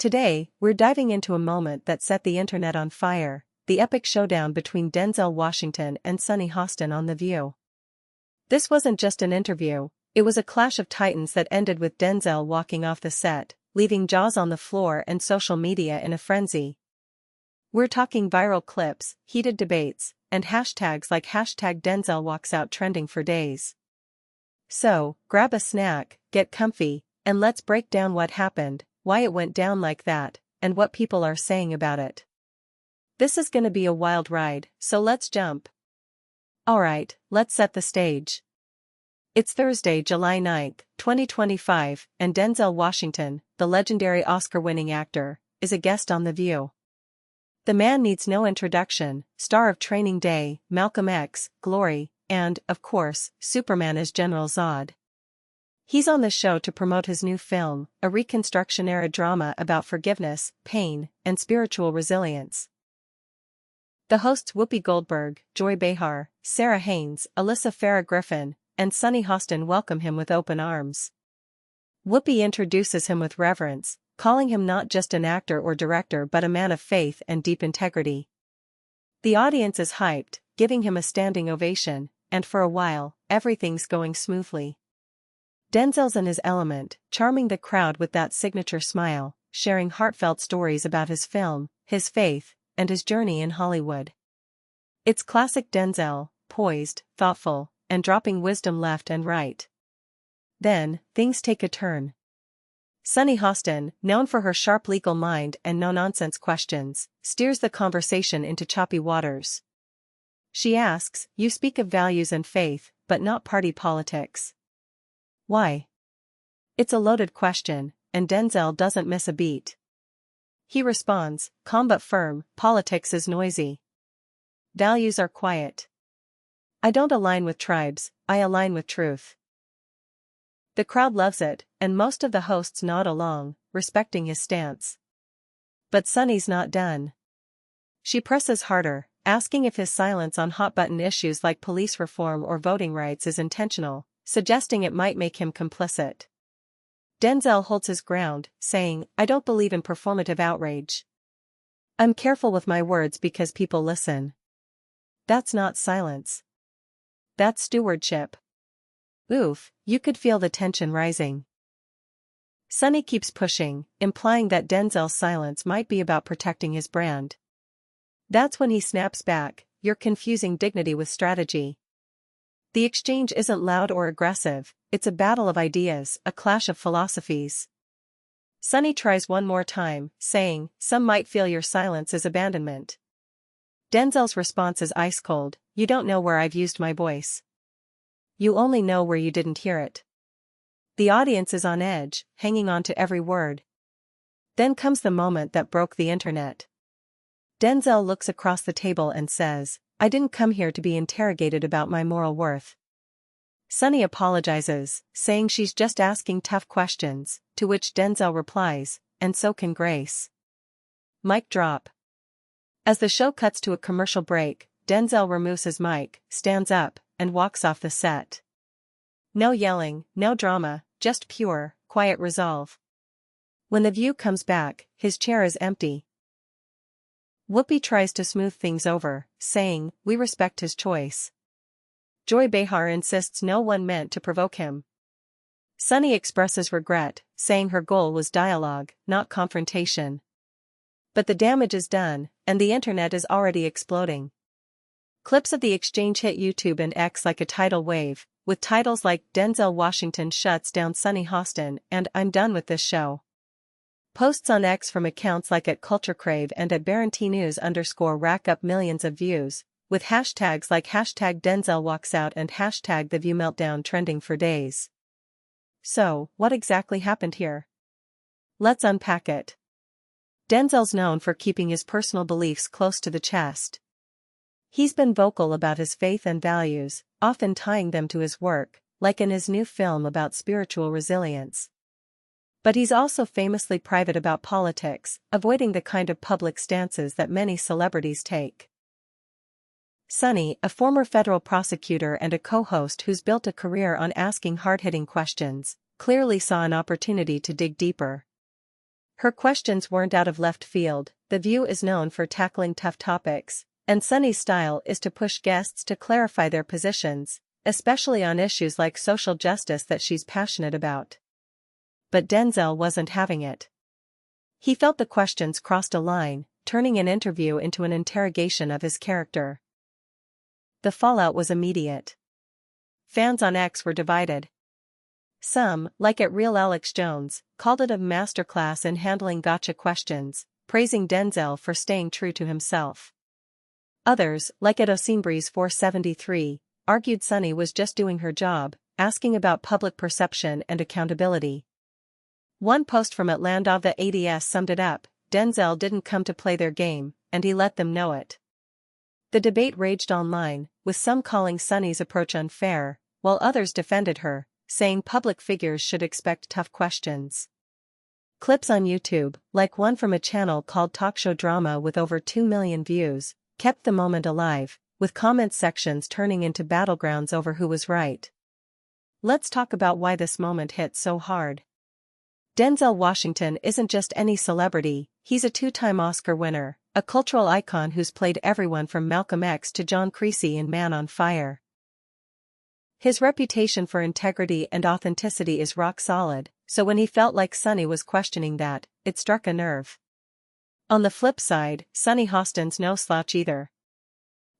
Today, we're diving into a moment that set the internet on fire, the epic showdown between Denzel Washington and Sunny Hostin on The View. This wasn't just an interview, it was a clash of titans that ended with Denzel walking off the set, leaving jaws on the floor and social media in a frenzy. We're talking viral clips, heated debates, and hashtags like #DenzelWalksOut trending for days. So, grab a snack, get comfy, and let's break down what happened, why it went down like that, and what people are saying about it. This is gonna be a wild ride, so let's jump. Alright, let's set the stage. It's Thursday, July 9, 2025, and Denzel Washington, the legendary Oscar-winning actor, is a guest on The View. The man needs no introduction, star of Training Day, Malcolm X, Glory, and, of course, Superman as General Zod. He's on the show to promote his new film, a Reconstruction-era drama about forgiveness, pain, and spiritual resilience. The hosts Whoopi Goldberg, Joy Behar, Sarah Haynes, Alyssa Farah Griffin, and Sunny Hostin welcome him with open arms. Whoopi introduces him with reverence, calling him not just an actor or director but a man of faith and deep integrity. The audience is hyped, giving him a standing ovation, and for a while, everything's going smoothly. Denzel's in his element, charming the crowd with that signature smile, sharing heartfelt stories about his film, his faith, and his journey in Hollywood. It's classic Denzel, poised, thoughtful, and dropping wisdom left and right. Then, things take a turn. Sunny Hostin, known for her sharp legal mind and no-nonsense questions, steers the conversation into choppy waters. She asks, "You speak of values and faith, but not party politics. Why?" It's a loaded question, and Denzel doesn't miss a beat. He responds, calm but firm, "Politics is noisy. Values are quiet. I don't align with tribes, I align with truth." The crowd loves it, and most of the hosts nod along, respecting his stance. But Sunny's not done. She presses harder, asking if his silence on hot-button issues like police reform or voting rights is intentional, suggesting it might make him complicit. Denzel holds his ground, saying, "I don't believe in performative outrage. I'm careful with my words because people listen." That's not silence. That's stewardship. Oof, you could feel the tension rising. Sunny keeps pushing, implying that Denzel's silence might be about protecting his brand. That's when he snaps back, "You're confusing dignity with strategy." The exchange isn't loud or aggressive, it's a battle of ideas, a clash of philosophies. Sunny tries one more time, saying, "Some might feel your silence is abandonment." Denzel's response is ice cold, "You don't know where I've used my voice. You only know where you didn't hear it." The audience is on edge, hanging on to every word. Then comes the moment that broke the internet. Denzel looks across the table and says, "I didn't come here to be interrogated about my moral worth." Sunny apologizes, saying she's just asking tough questions, to which Denzel replies, "And so can Grace." Mic drop. As the show cuts to a commercial break, Denzel removes his mic, stands up, and walks off the set. No yelling, no drama, just pure, quiet resolve. When The View comes back, his chair is empty. Whoopi tries to smooth things over, saying, "We respect his choice." Joy Behar insists no one meant to provoke him. Sunny expresses regret, saying her goal was dialogue, not confrontation. But the damage is done, and the internet is already exploding. Clips of the exchange hit YouTube and X like a tidal wave, with titles like "Denzel Washington shuts down Sunny Hostin" and "I'm done with this show." Posts on X from accounts like @CultureCrave and @BaronTNews_ rack up millions of views, with hashtags like #DenzelWalksOut and #TheViewMeltdown trending for days. So, what exactly happened here? Let's unpack it. Denzel's known for keeping his personal beliefs close to the chest. He's been vocal about his faith and values, often tying them to his work, like in his new film about spiritual resilience. But he's also famously private about politics, avoiding the kind of public stances that many celebrities take. Sunny, a former federal prosecutor and a co-host who's built a career on asking hard-hitting questions, clearly saw an opportunity to dig deeper. Her questions weren't out of left field. The View is known for tackling tough topics, and Sunny's style is to push guests to clarify their positions, especially on issues like social justice that she's passionate about. But Denzel wasn't having it. He felt the questions crossed a line, turning an interview into an interrogation of his character. The fallout was immediate. Fans on X were divided. Some, like at Real Alex Jones, called it a masterclass in handling gotcha questions, praising Denzel for staying true to himself. Others, like at Osinbreeze473, argued Sunny was just doing her job, asking about public perception and accountability. One post from Atlandava ADS summed it up: Denzel didn't come to play their game, and he let them know it. The debate raged online, with some calling Sunny's approach unfair, while others defended her, saying public figures should expect tough questions. Clips on YouTube, like one from a channel called Talk Show Drama with over 2 million views, kept the moment alive, with comment sections turning into battlegrounds over who was right. Let's talk about why this moment hit so hard. Denzel Washington isn't just any celebrity, he's a two-time Oscar winner, a cultural icon who's played everyone from Malcolm X to John Creasy in Man on Fire. His reputation for integrity and authenticity is rock solid, so when he felt like Sunny was questioning that, it struck a nerve. On the flip side, Sunny Hostin's no slouch either.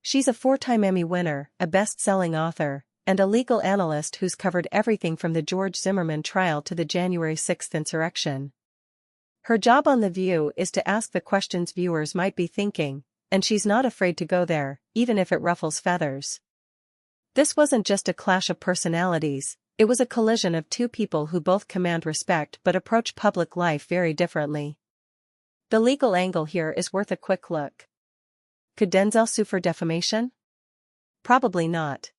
She's a 4-time Emmy winner, a best-selling author, and a legal analyst who's covered everything from the George Zimmerman trial to the January 6th insurrection. Her job on The View is to ask the questions viewers might be thinking, and she's not afraid to go there, even if it ruffles feathers. This wasn't just a clash of personalities, it was a collision of two people who both command respect but approach public life very differently. The legal angle here is worth a quick look. Could Denzel sue for defamation? Probably not.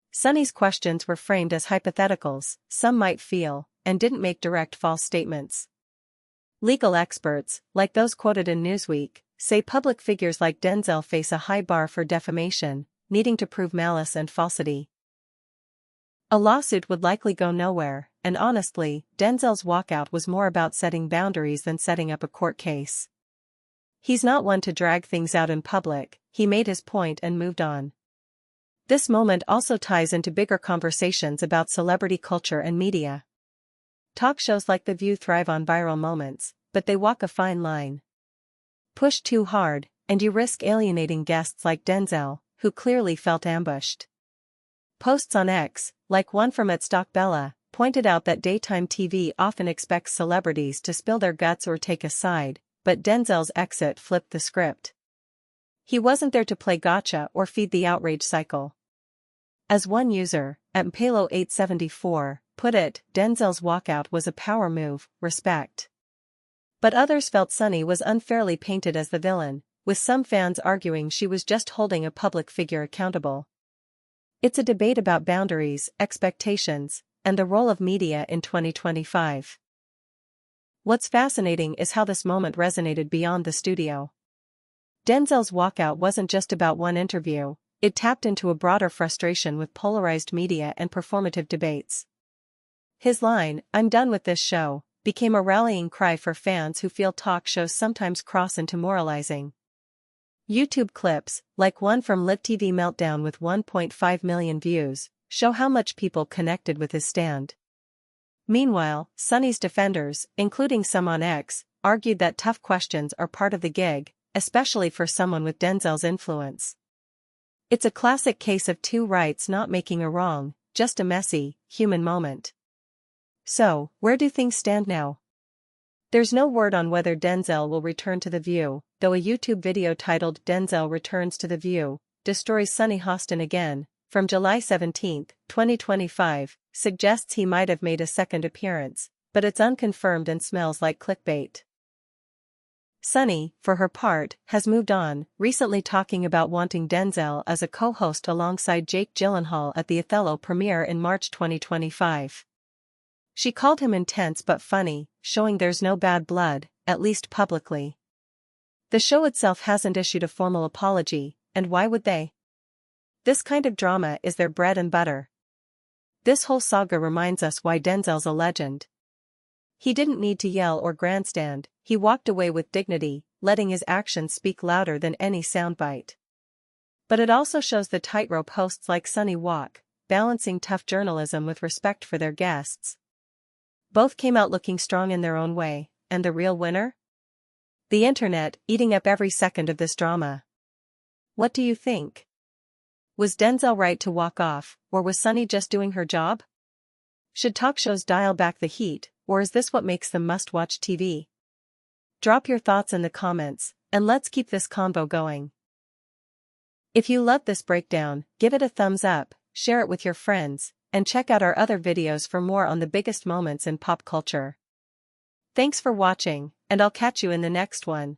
Sunny's questions were framed as hypotheticals, some might feel, and didn't make direct false statements. Legal experts, like those quoted in Newsweek, say public figures like Denzel face a high bar for defamation, needing to prove malice and falsity. A lawsuit would likely go nowhere, and honestly, Denzel's walkout was more about setting boundaries than setting up a court case. He's not one to drag things out in public, he made his point and moved on. This moment also ties into bigger conversations about celebrity culture and media. Talk shows like The View thrive on viral moments, but they walk a fine line. Push too hard, and you risk alienating guests like Denzel, who clearly felt ambushed. Posts on X, like one from @StockBella, pointed out that daytime TV often expects celebrities to spill their guts or take a side, but Denzel's exit flipped the script. He wasn't there to play gotcha or feed the outrage cycle. As one user, @Mpalo874, put it, Denzel's walkout was a power move, respect. But others felt Sunny was unfairly painted as the villain, with some fans arguing she was just holding a public figure accountable. It's a debate about boundaries, expectations, and the role of media in 2025. What's fascinating is how this moment resonated beyond the studio. Denzel's walkout wasn't just about one interview, it tapped into a broader frustration with polarized media and performative debates. His line, "I'm done with this show," became a rallying cry for fans who feel talk shows sometimes cross into moralizing. YouTube clips, like one from Lit TV Meltdown with 1.5 million views, show how much people connected with his stand. Meanwhile, Sunny's defenders, including some on X, argued that tough questions are part of the gig, especially for someone with Denzel's influence. It's a classic case of two rights not making a wrong, just a messy, human moment. So, where do things stand now? There's no word on whether Denzel will return to The View, though a YouTube video titled "Denzel Returns to The View, Destroys Sunny Hostin Again," from July 17, 2025, suggests he might have made a second appearance, but it's unconfirmed and smells like clickbait. Sunny, for her part, has moved on, recently talking about wanting Denzel as a co-host alongside Jake Gyllenhaal at the Othello premiere in March 2025. She called him intense but funny, showing there's no bad blood, at least publicly. The show itself hasn't issued a formal apology, and why would they? This kind of drama is their bread and butter. This whole saga reminds us why Denzel's a legend. He didn't need to yell or grandstand, he walked away with dignity, letting his actions speak louder than any soundbite. But it also shows the tightrope hosts like Sunny walk, balancing tough journalism with respect for their guests. Both came out looking strong in their own way, and the real winner? The internet, eating up every second of this drama. What do you think? Was Denzel right to walk off, or was Sunny just doing her job? Should talk shows dial back the heat, or is this what makes them must-watch TV? Drop your thoughts in the comments, and let's keep this convo going. If you loved this breakdown, give it a thumbs up, share it with your friends, and check out our other videos for more on the biggest moments in pop culture. Thanks for watching, and I'll catch you in the next one.